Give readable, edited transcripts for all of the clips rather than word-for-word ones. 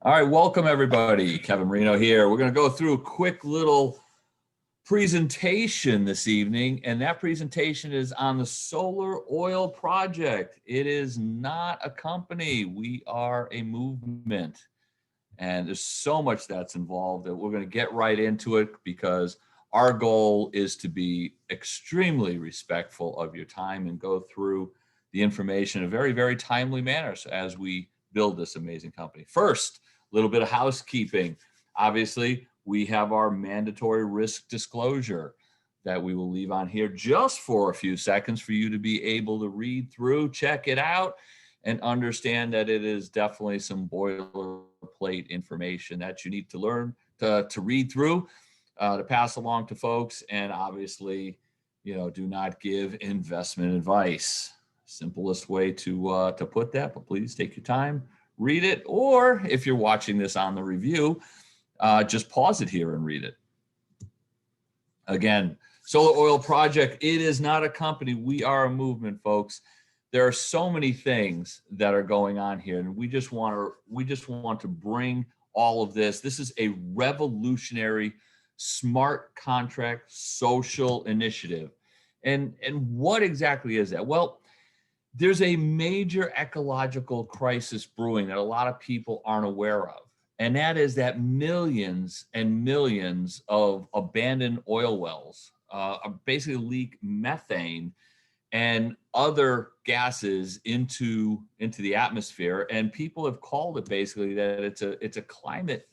All right, welcome everybody. Kevin Marino here. We're going to go through a quick little presentation this evening, and that presentation is on the Solar Oil Project. It is not a company. We are a movement, and there's so much that's involved that we're going to get right into it because our goal is to be extremely respectful of your time and go through the information in a very, very timely manner as we build this amazing company. First, a little bit of housekeeping. Obviously, we have our mandatory risk disclosure that we will leave on here just for a few seconds for you to be able to read through, check it out, and understand that it is definitely some boilerplate information that you need to learn to read through, to pass along to folks. And obviously, do not give investment advice. Simplest way to put that, but please take your time, read it, or if you're watching this on the review, just pause it here and read it. Again, Solar Oil Project, it is not a company. We are a movement, folks. There are so many things that are going on here, and we just want to bring all of this. This is a revolutionary smart contract social initiative. And what exactly is that? Well, there's a major ecological crisis brewing that a lot of people aren't aware of. And that is that millions and millions of abandoned oil wells basically leak methane and other gases into the atmosphere. And people have called it basically that it's a climate,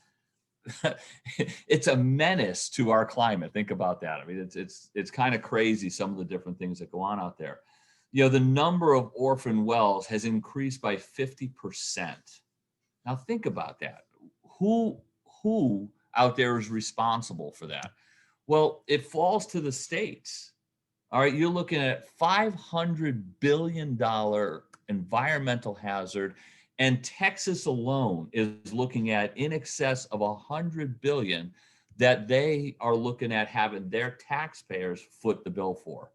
it's a menace to our climate. Think about that. I mean, it's kind of crazy, some of the different things that go on out there. The number of orphan wells has increased by 50%. Now think about that. Who out there is responsible for that? Well, it falls to the states. All right, you're looking at $500 billion environmental hazard, and Texas alone is looking at in excess of $100 billion that they are looking at having their taxpayers foot the bill for.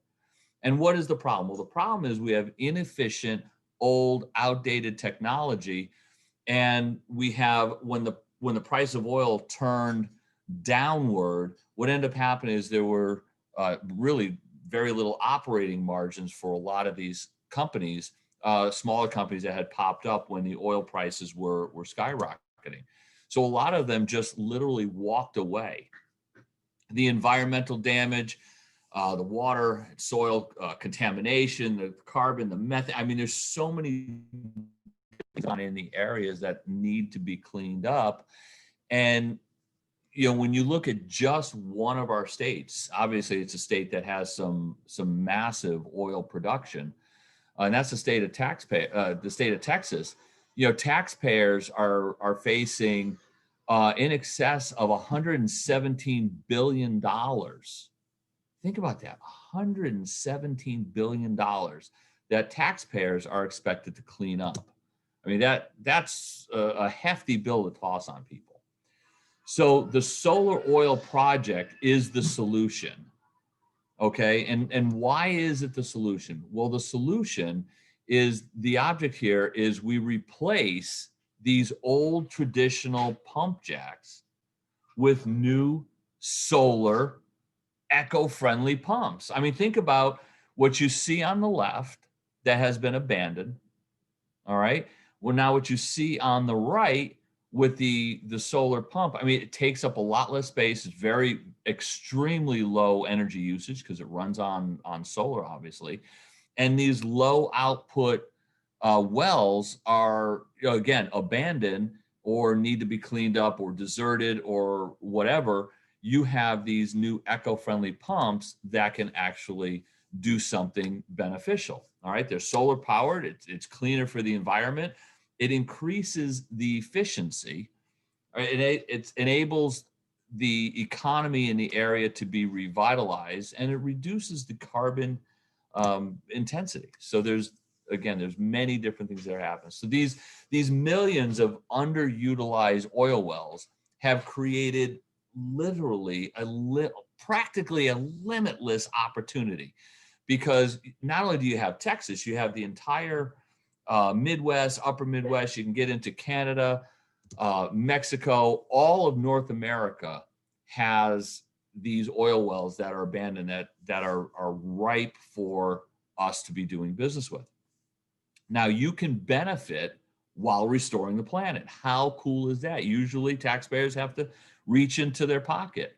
And what is the problem? Well, the problem is we have inefficient, old, outdated technology, and we have when the price of oil turned downward, what ended up happening is there were really very little operating margins for a lot of these companies, smaller companies that had popped up when the oil prices were skyrocketing. So a lot of them just literally walked away. The environmental damage, the water, soil contamination, the carbon, the methane. I mean, there's so many things in the areas that need to be cleaned up. And, when you look at just one of our states, obviously it's a state that has some massive oil production, and that's the state of Texas. Taxpayers are facing in excess of $117 billion. Think about that, $117 billion that taxpayers are expected to clean up. I mean, that's a hefty bill to toss on people. So the Solar Oil Project is the solution, okay? And why is it the solution? Well, the solution is, the object here is we replace these old traditional pump jacks with new solar eco-friendly pumps. I mean, think about what you see on the left that has been abandoned, all right? Well, now what you see on the right with the solar pump, I mean, it takes up a lot less space. It's very extremely low energy usage because it runs on solar, obviously. And these low output wells are, again, abandoned or need to be cleaned up or deserted or whatever. You have these new eco-friendly pumps that can actually do something beneficial. All right, they're solar powered. It's cleaner for the environment. It increases the efficiency. Right? It enables the economy in the area to be revitalized, and it reduces the carbon intensity. So there's many different things that are happening. So these millions of underutilized oil wells have created literally practically a limitless opportunity, because not only do you have Texas, you have the entire Midwest, upper Midwest, you can get into Canada, Mexico, all of North America has these oil wells that are abandoned that are ripe for us to be doing business with. Now you can benefit while restoring the planet. How cool is that? Usually taxpayers have to reach into their pocket.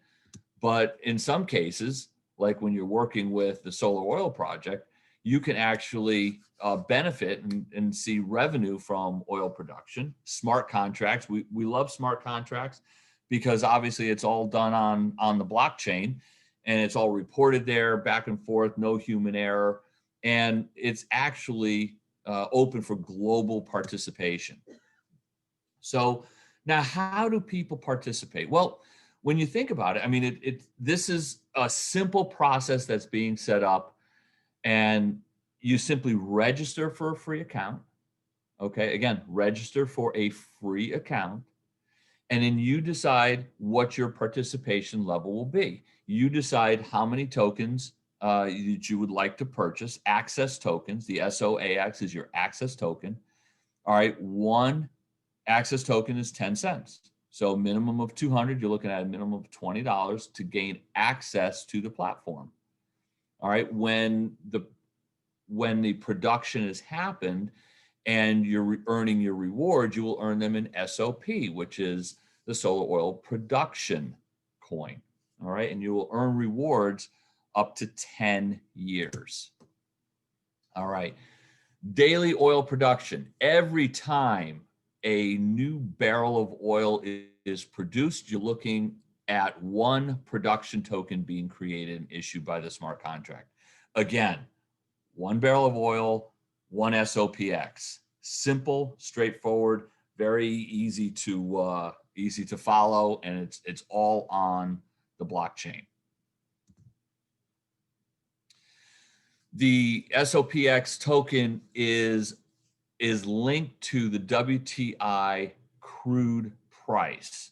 But in some cases, like when you're working with the Solar Oil Project, you can actually benefit and see revenue from oil production. Smart contracts. We love smart contracts because obviously it's all done on the blockchain and it's all reported there back and forth, no human error. And it's actually open for global participation. So now how do people participate? Well, when you think about it, I mean, this is a simple process that's being set up, and you simply register for a free account. Okay, again, register for a free account, and then you decide what your participation level will be. You decide how many tokens that you would like to purchase, access tokens. The SOAX is your access token. All right, one access token is 10 cents. So minimum of 200, you're looking at a minimum of $20 to gain access to the platform. All right, when the production has happened and you're earning your rewards, you will earn them in SOP, which is the solar oil production coin. All right, and you will earn rewards up to 10 years. All right, daily oil production. Every time a new barrel of oil is produced, you're looking at one production token being created and issued by the smart contract. Again, one barrel of oil, one SOPX. Simple, straightforward, very easy to follow, and it's all on the blockchain. The SOPX token is linked to the WTI crude price.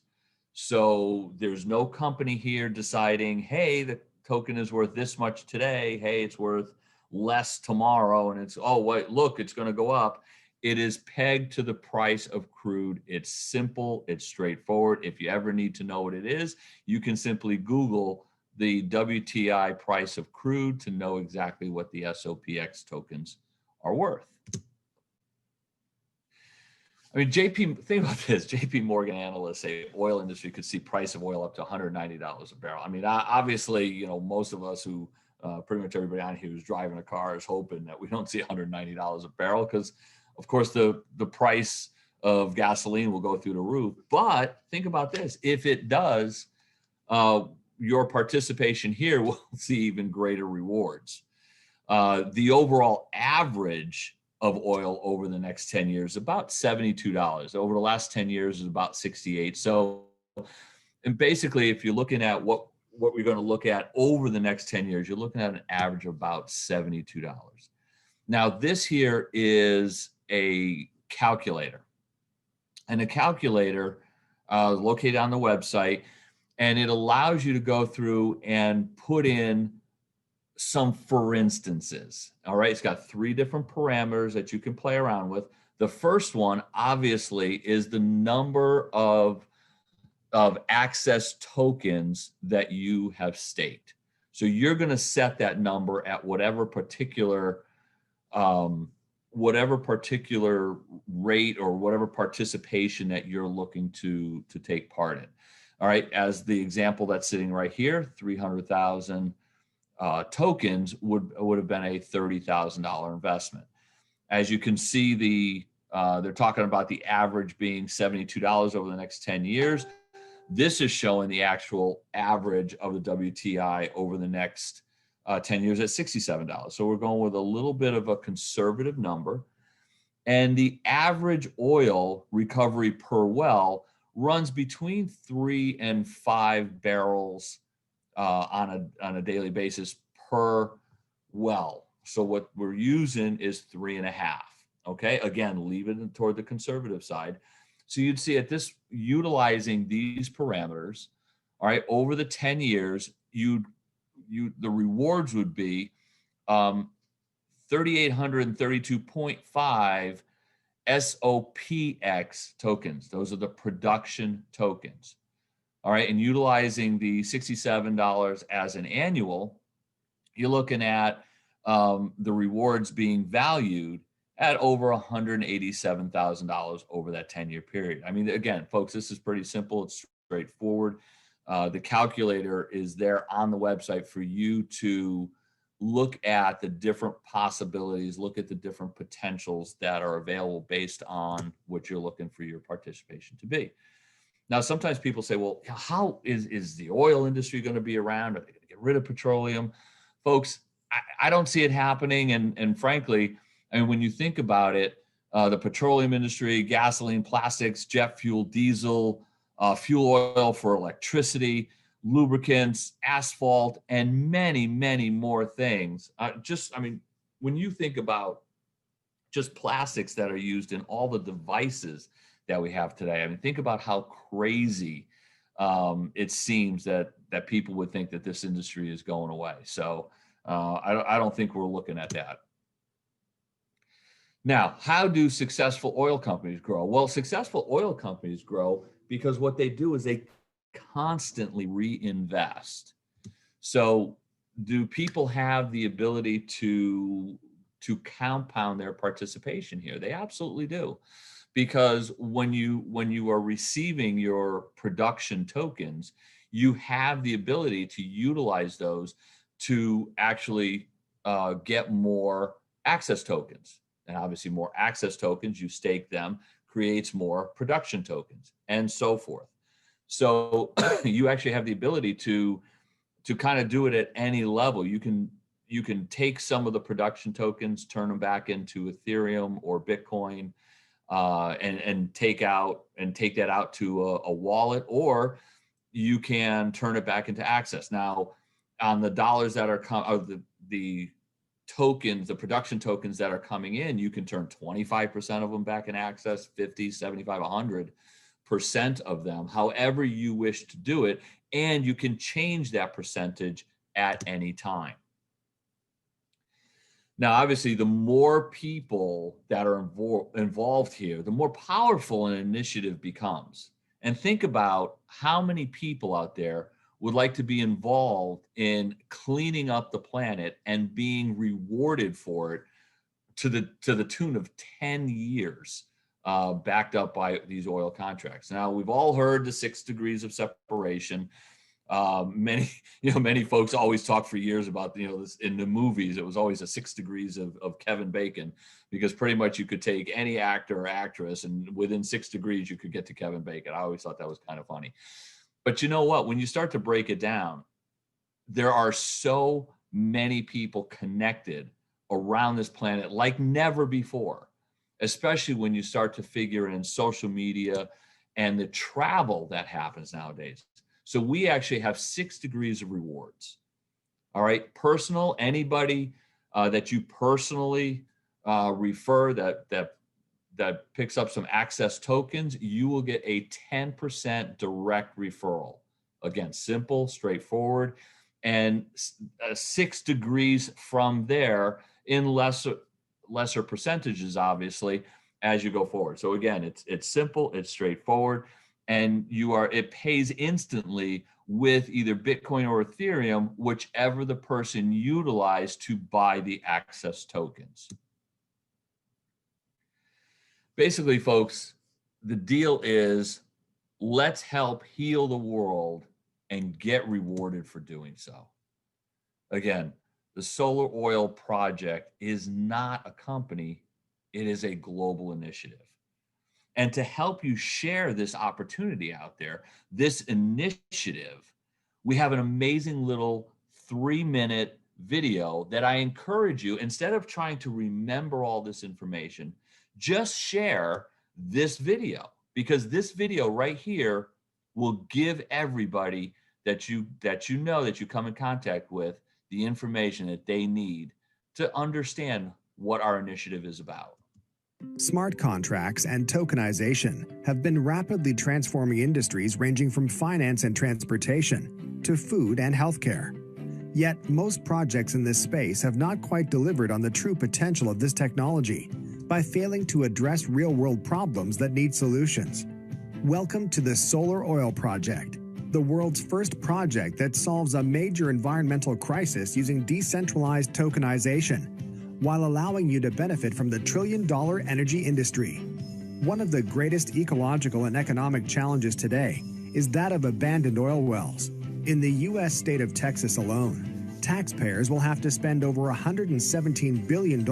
So there's no company here deciding, hey, the token is worth this much today. Hey, it's worth less tomorrow. And it's, oh, wait, look, it's going to go up. It is pegged to the price of crude. It's simple. It's straightforward. If you ever need to know what it is, you can simply Google the WTI price of crude to know exactly what the SOPX tokens are worth. I mean, think about this. JP Morgan analysts say oil industry could see price of oil up to $190 a barrel. I mean, obviously, you know, most of us who, pretty much everybody on here who's driving a car is hoping that we don't see $190 a barrel because, of course, the price of gasoline will go through the roof. But think about this. If it does, your participation here will see even greater rewards. The overall average of oil over the next 10 years, about $72. Over the last 10 years is about 68. So, and basically, if you're looking at what we're going to look at over the next 10 years, you're looking at an average of about $72. Now, this here is a calculator. And a calculator located on the website, and it allows you to go through and put in some for instances. All right, it's got 3 different parameters that you can play around with. The first one, obviously, is the number of access tokens that you have staked. So you're going to set that number at whatever particular rate or whatever participation that you're looking to take part in. All right, as the example that's sitting right here, 300,000 tokens would have been a $30,000 investment. As you can see, they're talking about the average being $72 over the next 10 years. This is showing the actual average of the WTI over the next 10 years at $67. So we're going with a little bit of a conservative number. And the average oil recovery per well runs between 3 and 5 barrels on a daily basis per well. So what we're using is 3.5. Okay, again, leave it toward the conservative side. So you'd see at this, utilizing these parameters, all right, over the 10 years, the rewards would be 3,832.5 SOPX tokens. Those are the production tokens. All right. And utilizing the $67 as an annual, you're looking at the rewards being valued at over $187,000 over that 10-year period. I mean, again, folks, this is pretty simple. It's straightforward. The calculator is there on the website for you to look at the different possibilities, look at the different potentials that are available based on what you're looking for your participation to be. Now, sometimes people say, well, how is the oil industry going to be around? Are they going to get rid of petroleum? Folks, I don't see it happening. And frankly, I mean, when you think about it, the petroleum industry, gasoline, plastics, jet fuel, diesel, fuel oil for electricity, lubricants, asphalt, and many, many more things. When you think about just plastics that are used in all the devices that we have today, I mean, think about how crazy it seems that people would think that this industry is going away. So I don't think we're looking at that. Now, how do successful oil companies grow? Well, successful oil companies grow because what they do is they constantly reinvest. So do people have the ability to compound their participation here? They absolutely do. Because when you are receiving your production tokens, you have the ability to utilize those to actually get more access tokens. And obviously more access tokens, you stake them, creates more production tokens and so forth. So you actually have the ability to kind of do it at any level. You can take some of the production tokens, turn them back into Ethereum or Bitcoin, and take that out to a wallet, or you can turn it back into access. Now, on the dollars that are the tokens, the production tokens that are coming in, you can turn 25% of them back in access, 50, 75, 100% of them, however you wish to do it. And you can change that percentage at any time. Now, obviously, the more people that are involved here, the more powerful an initiative becomes. And think about how many people out there would like to be involved in cleaning up the planet and being rewarded for it to the tune of 10 years, backed up by these oil contracts. Now, we've all heard the 6 degrees of separation. Many folks always talk for years about, this in the movies. It was always a 6 degrees of Kevin Bacon, because pretty much you could take any actor or actress and within 6 degrees you could get to Kevin Bacon. I always thought that was kind of funny. But you know what? When you start to break it down, there are so many people connected around this planet like never before, especially when you start to figure in social media and the travel that happens nowadays. So we actually have 6 degrees of rewards. All right, personal, anybody that you personally refer that picks up some access tokens, you will get a 10% direct referral. Again, simple, straightforward, and 6 degrees from there in lesser percentages, obviously, as you go forward. So again, it's simple, it's straightforward, and it pays instantly with either Bitcoin or Ethereum, whichever the person utilized to buy the access tokens. Basically, folks, the deal is let's help heal the world and get rewarded for doing so. Again, the Solar Oil Project is not a company, it is a global initiative. And to help you share this opportunity out there, this initiative, we have an amazing little 3-minute video that I encourage you, instead of trying to remember all this information, just share this video, because this video right here will give everybody that you come in contact with the information that they need to understand what our initiative is about. Smart contracts and tokenization have been rapidly transforming industries ranging from finance and transportation to food and healthcare. Yet, most projects in this space have not quite delivered on the true potential of this technology. by failing to address real-world problems that need solutions. Welcome to the Solar Oil Project, the world's first project that solves a major environmental crisis using decentralized tokenization, while allowing you to benefit from the trillion-dollar energy industry. One of the greatest ecological and economic challenges today is that of abandoned oil wells. In the U.S. state of Texas alone, taxpayers will have to spend over $117 billion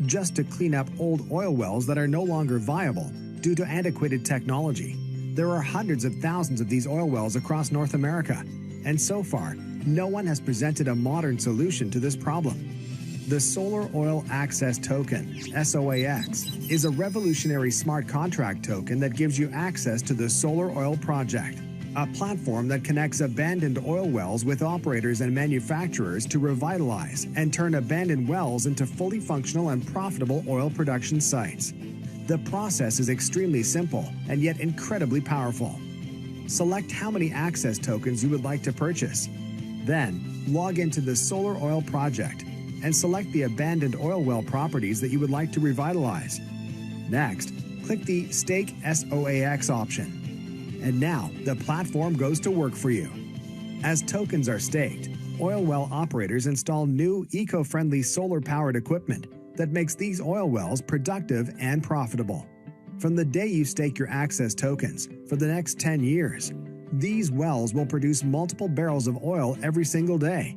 just to clean up old oil wells that are no longer viable due to antiquated technology. There are hundreds of thousands of these oil wells across North America, and so far, no one has presented a modern solution to this problem. The Solar Oil Access Token, SOAX, is a revolutionary smart contract token that gives you access to the Solar Oil Project, a platform that connects abandoned oil wells with operators and manufacturers to revitalize and turn abandoned wells into fully functional and profitable oil production sites. The process is extremely simple and yet incredibly powerful. Select how many access tokens you would like to purchase. Then, log into the Solar Oil Project and select the abandoned oil well properties that you would like to revitalize. Next, click the Stake SOAX option. And now, the platform goes to work for you. As tokens are staked, oil well operators install new eco-friendly solar-powered equipment that makes these oil wells productive and profitable. From the day you stake your access tokens, for the next 10 years, these wells will produce multiple barrels of oil every single day.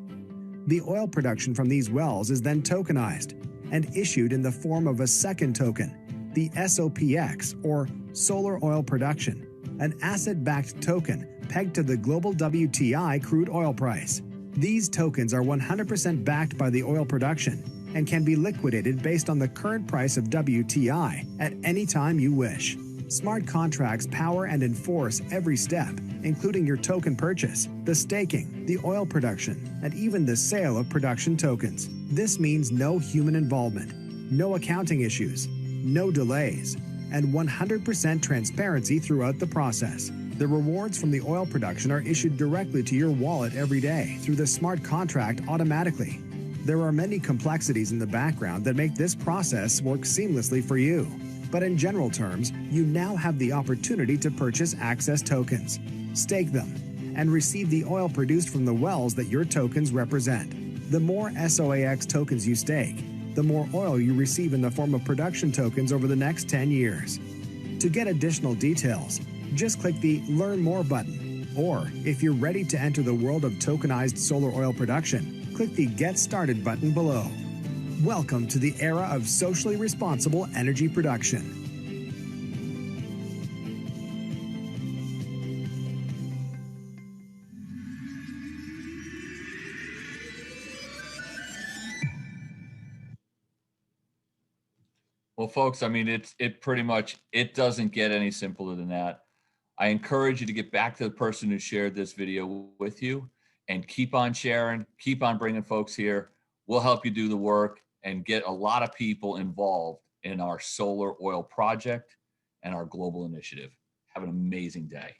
The oil production from these wells is then tokenized and issued in the form of a second token, the SOPX, or Solar Oil Production, an asset-backed token pegged to the global WTI crude oil price. These tokens are 100% backed by the oil production and can be liquidated based on the current price of WTI at any time you wish. Smart contracts power and enforce every step, including your token purchase, the staking, the oil production, and even the sale of production tokens. This means no human involvement, no accounting issues, no delays, and 100% transparency throughout the process. The rewards from the oil production are issued directly to your wallet every day through the smart contract automatically. There are many complexities in the background that make this process work seamlessly for you. But in general terms, you now have the opportunity to purchase access tokens, stake them, and receive the oil produced from the wells that your tokens represent. The more SOAX tokens you stake, the more oil you receive in the form of production tokens over the next 10 years. To get additional details, just click the Learn More button, or if you're ready to enter the world of tokenized solar oil production, click the Get Started button below. Welcome to the era of socially responsible energy production. Well, folks, I mean, it pretty much, it doesn't get any simpler than that. I encourage you to get back to the person who shared this video with you and keep on sharing, keep on bringing folks here. We'll help you do the work and get a lot of people involved in our solar oil project and our global initiative. Have an amazing day.